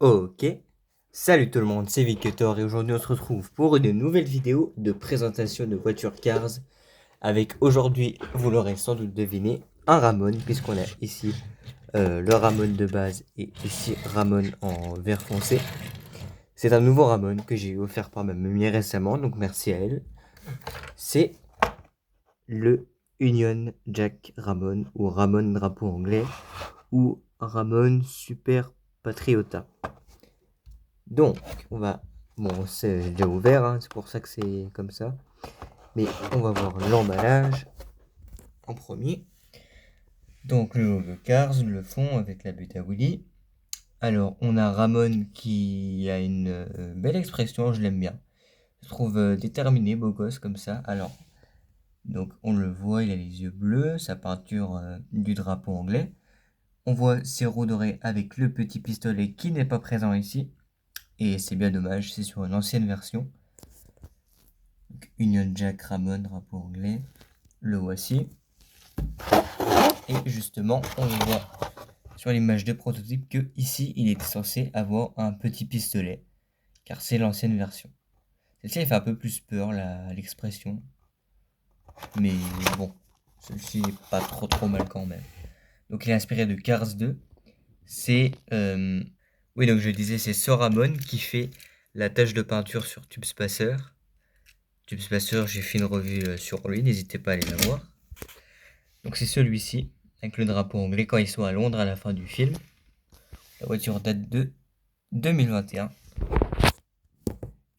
Ok, salut tout le monde, c'est Victor et aujourd'hui on se retrouve pour une nouvelle vidéo de présentation de voitures Cars avec aujourd'hui, vous l'aurez sans doute deviné, un Ramon puisqu'on a ici le Ramon de base et ici Ramon en vert foncé. C'est un nouveau Ramon que j'ai offert par ma mamie récemment, donc merci à elle. C'est le Union Jack Ramon ou Ramon drapeau anglais ou Ramon Super Patriota. Donc, on va... Bon, c'est déjà ouvert, hein, c'est pour ça que c'est comme ça. Mais on va voir l'emballage en premier. Donc, le logo Cars, le fond avec la butte à Willy. Alors, on a Ramon qui a une belle expression, je l'aime bien. Je trouve déterminé, beau gosse comme ça. Alors, donc on le voit, il a les yeux bleus, sa peinture du drapeau anglais. On voit ses roues dorées avec le petit pistolet qui n'est pas présent ici. Et c'est bien dommage, c'est sur une ancienne version. Union Jack Ramon, drapeau anglais. Le voici. Et justement, on voit sur l'image de prototype que ici, il était censé avoir un petit pistolet. Car c'est l'ancienne version. Celle-ci, elle fait un peu plus peur, l'expression. Mais bon, celle-ci est pas trop mal quand même. Donc il est inspiré de Cars 2. C'est... oui, donc je disais, c'est Soramon qui fait la tâche de peinture sur Tube Spacer. Tube Spacer, j'ai fait une revue sur lui, n'hésitez pas à aller la voir. Donc c'est celui-ci, avec le drapeau anglais quand ils sont à Londres à la fin du film. La voiture date de 2021.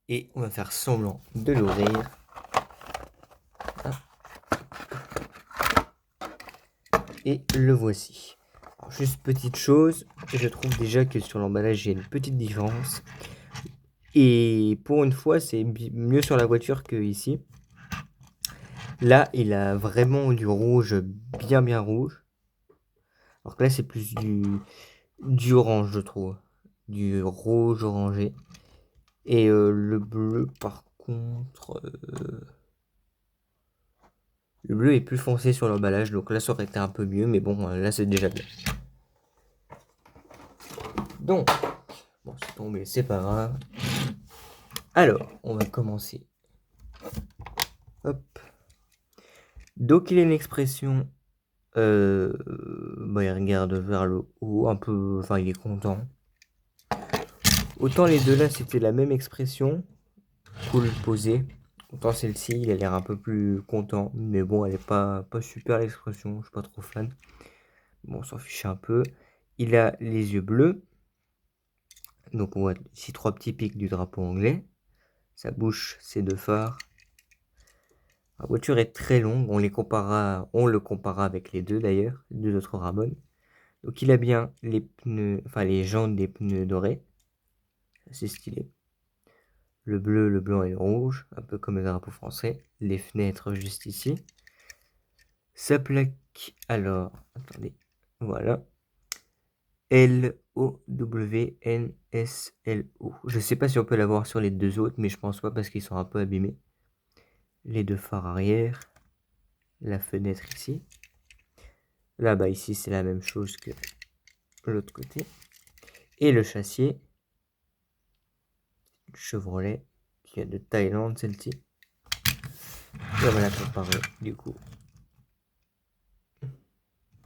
Et on va faire semblant de l'ouvrir. Et le voici. Alors, juste petite chose, je trouve déjà que sur l'emballage il y a une petite différence. Et pour une fois, c'est mieux sur la voiture que ici. Là, il a vraiment du rouge, bien rouge. Alors que là, c'est plus du orange, je trouve. Du rouge orangé. Et le bleu, par contre... le bleu est plus foncé sur l'emballage, donc là, ça aurait été un peu mieux. Mais bon, là, c'est déjà bien. Donc, bon, c'est tombé, c'est pas grave. Alors, on va commencer. Hop. Donc, il a une expression... bah, il regarde vers le haut, un peu... Enfin, il est content. Autant les deux là, c'était la même expression. Cool posé. Autant celle-ci, il a l'air un peu plus content. Mais bon, elle est pas super l'expression. Je suis pas trop fan. Bon, on s'en fiche un peu. Il a les yeux bleus. Donc on voit ici 3 petits pics du drapeau anglais. Sa bouche, ses 2 phares. La voiture est très longue. On le comparera avec les deux d'ailleurs. Les deux autres Ramon. Donc il a bien les pneus, enfin les jantes des pneus dorés. C'est stylé. Le bleu, le blanc et le rouge, un peu comme le drapeau français. Les fenêtres juste ici. Sa plaque, alors, attendez, voilà. L-O-W-N-S-L-O. Je sais pas si on peut l'avoir sur les deux autres, mais je pense pas parce qu'ils sont un peu abîmés. Les deux phares arrière. La fenêtre ici. Là-bas, ici, c'est la même chose que l'autre côté. Et le châssis. Chevrolet, qui est de Thaïlande, celle-ci. Et on va la comparer, du coup.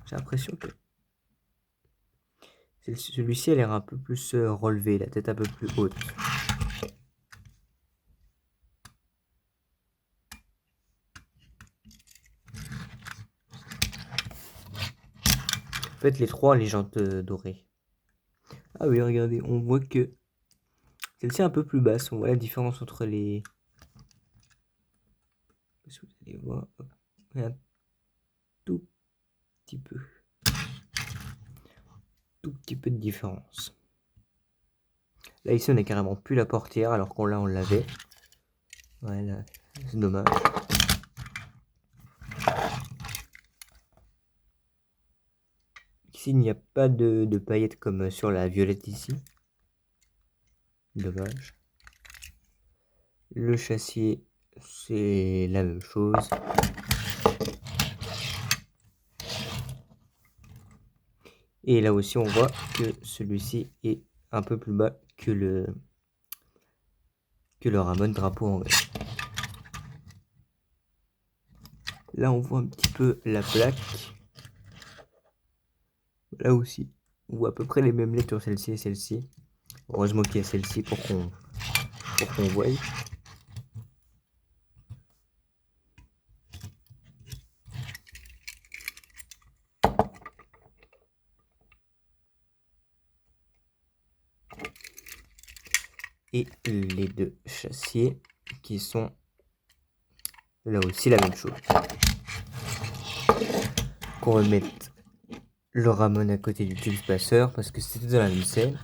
J'ai l'impression que celui-ci a l'air un peu plus relevé, la tête un peu plus haute. En fait, les trois ont les jantes dorées. Ah oui, regardez, on voit que celle-ci est un peu plus basse. On voit la différence entre les... Si vous allez voir, il y a un tout petit peu. Tout petit peu de différence. Là, ici, on a carrément plus la portière, alors qu'on là, on l'avait. Voilà, c'est dommage. Ici, il n'y a pas de paillettes comme sur la violette ici. Dommage. Le châssis, c'est la même chose. Et là aussi, on voit que celui-ci est un peu plus bas que le Ramon drapeau anglais. Là, on voit un petit peu la plaque. Là aussi, on voit à peu près les mêmes lettres sur celle-ci et celle-ci. Heureusement qu'il y a celle-ci pour qu'on voie. Et les deux châssiers qui sont là aussi la même chose. Qu'on remette le Ramon à côté du tube passeur parce que c'était dans la même scène.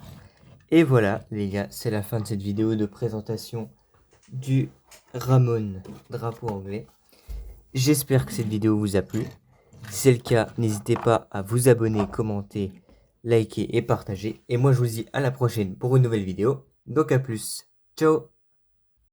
Et voilà les gars, c'est la fin de cette vidéo de présentation du Ramon drapeau anglais. J'espère que cette vidéo vous a plu. Si c'est le cas, n'hésitez pas à vous abonner, commenter, liker et partager. Et moi je vous dis à la prochaine pour une nouvelle vidéo. Donc à plus. Ciao.